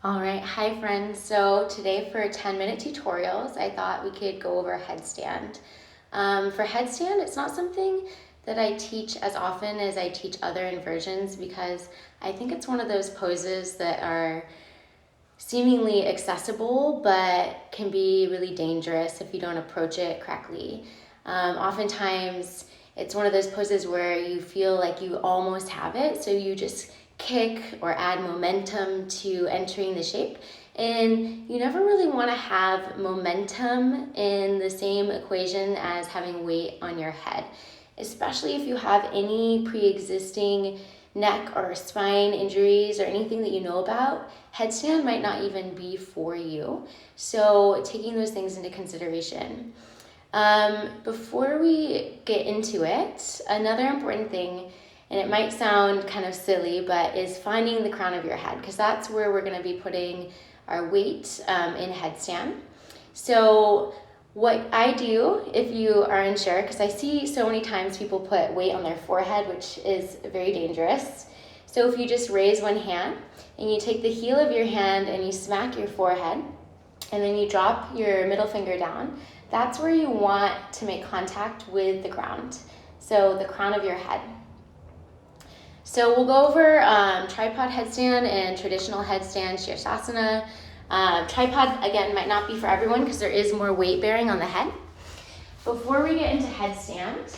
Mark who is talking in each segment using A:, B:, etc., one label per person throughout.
A: All right, hi friends. So today for 10-minute tutorials, I thought we could go over headstand. For headstand, it's not something that I teach as often as I teach other inversions because I think it's one of those poses that are seemingly accessible but can be really dangerous if you don't approach it correctly. Oftentimes, it's one of those poses where you feel like you almost have it, so you just kick or add momentum to entering the shape. And you never really want to have momentum in the same equation as having weight on your head, especially if you have any pre-existing neck or spine injuries or anything that you know about. Headstand might not even be for you. So taking those things into consideration. Before we get into it, another important thing, and it might sound kind of silly, but is finding the crown of your head, because that's where we're going to be putting our weight in headstand. So what I do, if you are unsure, because I see so many times people put weight on their forehead, which is very dangerous. So if you just raise one hand and you take the heel of your hand and you smack your forehead, and then you drop your middle finger down, that's where you want to make contact with the ground. So the crown of your head. So we'll go over tripod headstand and traditional headstand, Shirsasana. Tripod, again, might not be for everyone because there is more weight bearing on the head. Before we get into headstand,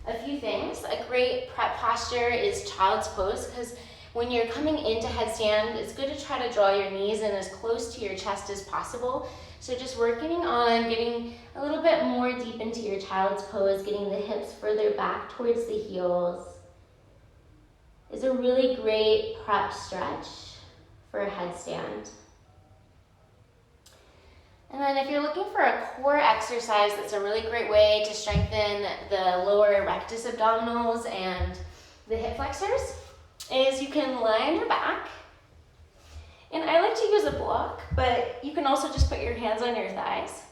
A: a few things. A great prep posture is child's pose, because when you're coming into headstand, it's good to try to draw your knees in as close to your chest as possible. So just working on getting a little bit more deep into your child's pose, getting the hips further back towards the heels, is a really great prep stretch for a headstand. And then if you're looking for a core exercise, that's a really great way to strengthen the lower rectus abdominals and the hip flexors, is you can lie on your back. And I like to use a block, but you can also just put your hands on your thighs.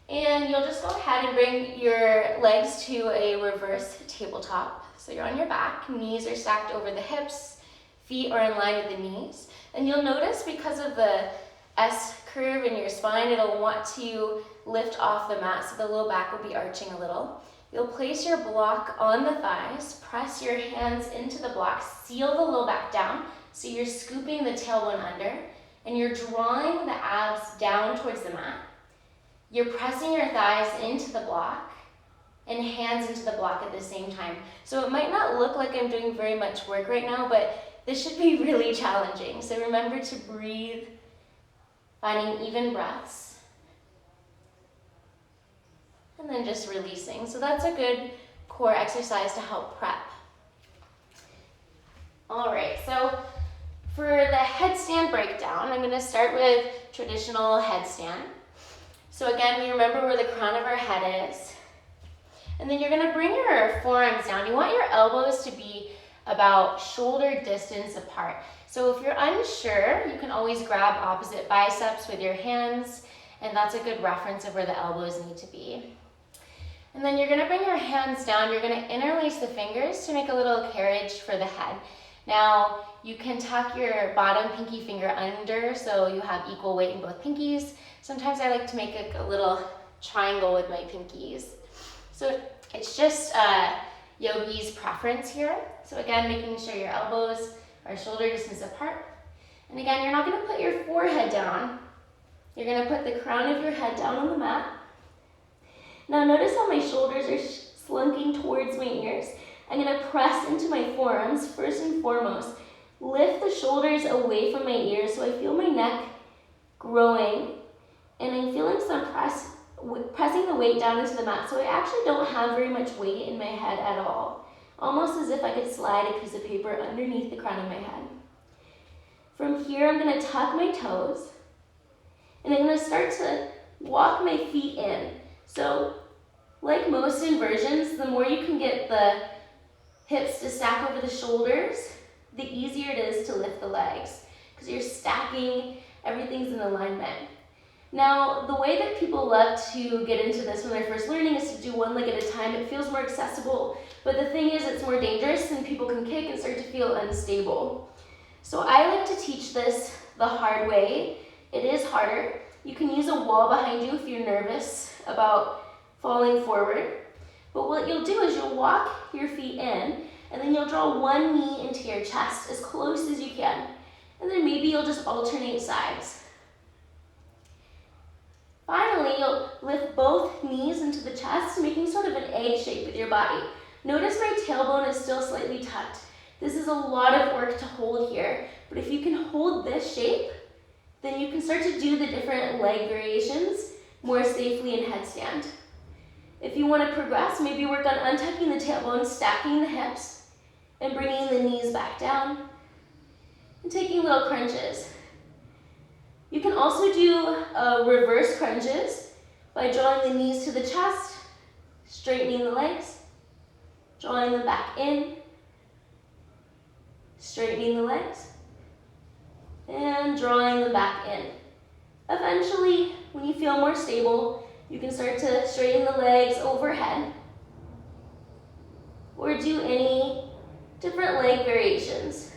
A: And you'll just go ahead and bring your legs to a reverse tabletop. So you're on your back, knees are stacked over the hips, feet are in line with the knees. And you'll notice because of the S curve in your spine, it'll want to lift off the mat, so the low back will be arching a little. You'll place your block on the thighs, press your hands into the block, seal the low back down, so you're scooping the tailbone under, and you're drawing the abs down towards the mat. You're pressing your thighs into the block and hands into the block at the same time. So it might not look like I'm doing very much work right now, but this should be really challenging. So remember to breathe, finding even breaths, and then just releasing. So that's a good core exercise to help prep. All right, so for the headstand breakdown, I'm gonna start with traditional headstand. So again, we remember where the crown of our head is. And then you're gonna bring your forearms down. You want your elbows to be about shoulder distance apart. So if you're unsure, you can always grab opposite biceps with your hands, and that's a good reference of where the elbows need to be. And then you're gonna bring your hands down. You're gonna interlace the fingers to make a little carriage for the head. Now, you can tuck your bottom pinky finger under so you have equal weight in both pinkies. Sometimes I like to make a little triangle with my pinkies. So it's just yogi's preference here. So again, making sure your elbows are shoulder distance apart. And again, you're not gonna put your forehead down. You're gonna put the crown of your head down on the mat. Now notice how my shoulders are slunking towards my ears. I'm gonna press into my forearms first and foremost. Lift the shoulders away from my ears so I feel my neck growing, and I'm feeling some pressing the weight down into the mat, so I actually don't have very much weight in my head at all. Almost as if I could slide a piece of paper underneath the crown of my head. From here, I'm gonna tuck my toes, and I'm gonna start to walk my feet in. So, like most inversions, the more you can get the hips to stack over the shoulders, the easier it is to lift the legs, because you're stacking, everything's in alignment. Now, the way that people love to get into this when they're first learning is to do one leg at a time. It feels more accessible, but the thing is it's more dangerous and people can kick and start to feel unstable. So I like to teach this the hard way. It is harder. You can use a wall behind you if you're nervous about falling forward. But what you'll do is you'll walk your feet in, and then you'll draw one knee into your chest as close as you can. And then maybe you'll just alternate sides. Finally, you'll lift both knees into the chest, making sort of an egg shape with your body. Notice my tailbone is still slightly tucked. This is a lot of work to hold here, but if you can hold this shape, then you can start to do the different leg variations more safely in headstand. If you want to progress, maybe work on untucking the tailbone, stacking the hips, and bringing the knees back down, and taking little crunches. You can also do reverse crunches by drawing the knees to the chest, straightening the legs, drawing them back in, straightening the legs, and drawing them back in. Eventually, when you feel more stable, you can start to straighten the legs overhead or do any different leg variations.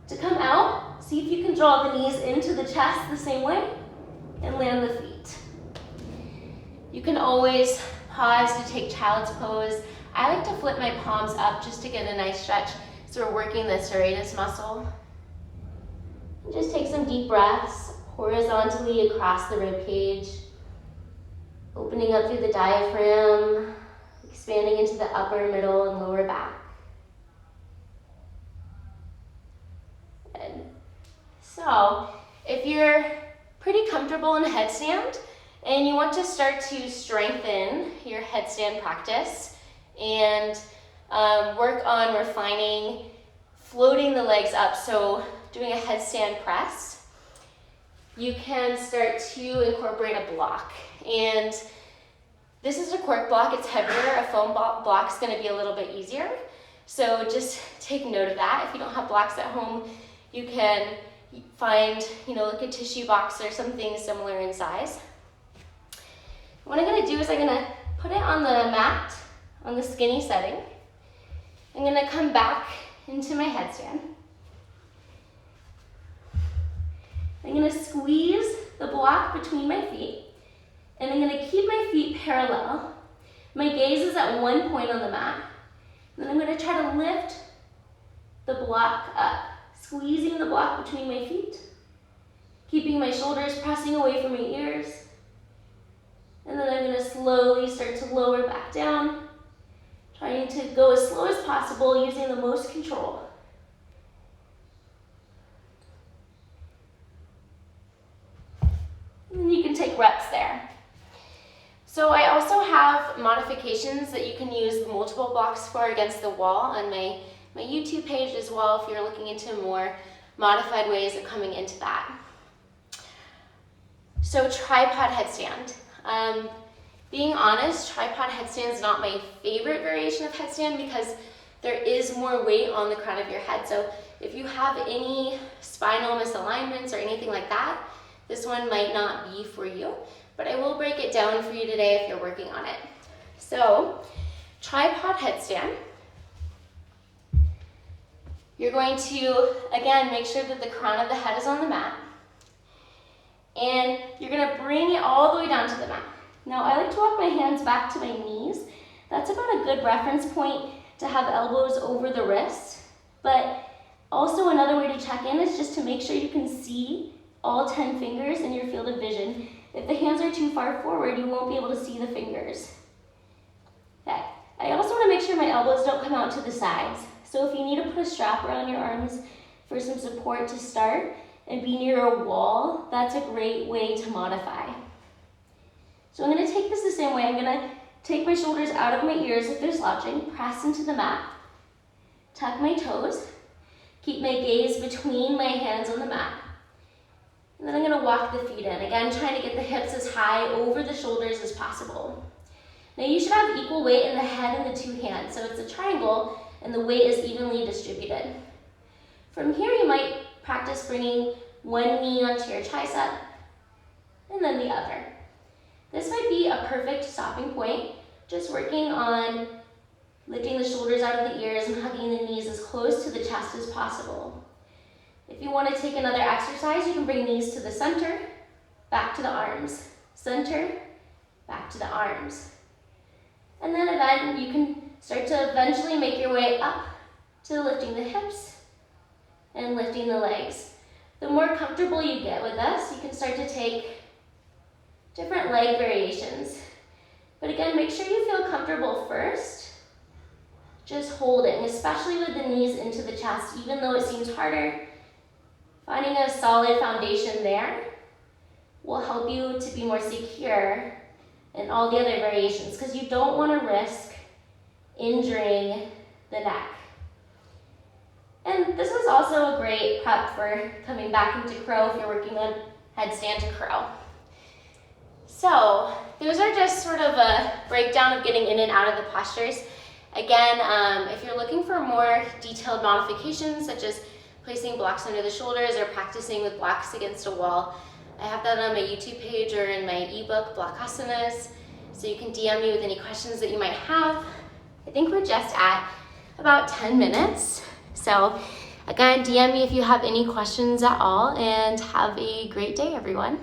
A: To come out, see if you can draw the knees into the chest the same way and land the feet. You can always pause to take child's pose. I like to flip my palms up just to get a nice stretch, so we're working the serratus muscle. And just take some deep breaths horizontally across the rib cage, opening up through the diaphragm, expanding into the upper, middle, and lower back. Good. So, if you're pretty comfortable in headstand and you want to start to strengthen your headstand practice and work on refining floating the legs up, so doing a headstand press, you can start to incorporate a block. And this is a cork block, it's heavier. A foam block is going to be a little bit easier. So just take note of that. If you don't have blocks at home, you can find, like a tissue box or something similar in size. What I'm going to do is I'm going to put it on the mat, on the skinny setting. I'm going to come back into my headstand. I'm going to squeeze the block between my feet, and I'm going to keep my feet parallel. My gaze is at one point on the mat. Then I'm going to try to lift the block up, squeezing the block between my feet, keeping my shoulders pressing away from my ears. And then I'm going to slowly start to lower back down, trying to go as slow as possible using the most control. And you can take reps there. So I also have modifications that you can use multiple blocks for against the wall on my YouTube page as well, if you're looking into more modified ways of coming into that. So tripod headstand. Being honest, tripod headstand is not my favorite variation of headstand because there is more weight on the crown of your head. So if you have any spinal misalignments or anything like that, this one might not be for you, but I will break it down for you today if you're working on it. So, tripod headstand. You're going to, again, make sure that the crown of the head is on the mat. And you're going to bring it all the way down to the mat. Now, I like to walk my hands back to my knees. That's about a good reference point to have elbows over the wrists. But also another way to check in is just to make sure you can see all 10 fingers in your field of vision. If the hands are too far forward, you won't be able to see the fingers. Okay. I also want to make sure my elbows don't come out to the sides. So if you need to put a strap around your arms for some support to start and be near a wall, that's a great way to modify. So I'm going to take this the same way. I'm going to take my shoulders out of my ears if they're slouching, press into the mat, tuck my toes, keep my gaze between my hands on the mat. And then I'm going to walk the feet in. Again, trying to get the hips as high over the shoulders as possible. Now you should have equal weight in the head and the two hands. So it's a triangle and the weight is evenly distributed. From here you might practice bringing one knee onto your tricep and then the other. This might be a perfect stopping point, just working on lifting the shoulders out of the ears and hugging the knees as close to the chest as possible. If you want to take another exercise, you can bring knees to the center, back to the arms, center, back to the arms. And then you can start to eventually make your way up to lifting the hips and lifting the legs. The more comfortable you get with this, you can start to take different leg variations. But again, make sure you feel comfortable first. Just holding, especially with the knees into the chest, even though it seems harder. Finding a solid foundation there will help you to be more secure in all the other variations, because you don't want to risk injuring the neck. And this was also a great prep for coming back into crow if you're working on headstand to crow. So those are just sort of a breakdown of getting in and out of the postures. Again, if you're looking for more detailed modifications, such as placing blocks under the shoulders or practicing with blocks against a wall, I have that on my YouTube page or in my ebook, Blockasanas, so you can DM me with any questions that you might have. I think we're just at about 10 minutes. So again, DM me if you have any questions at all, and have a great day, everyone.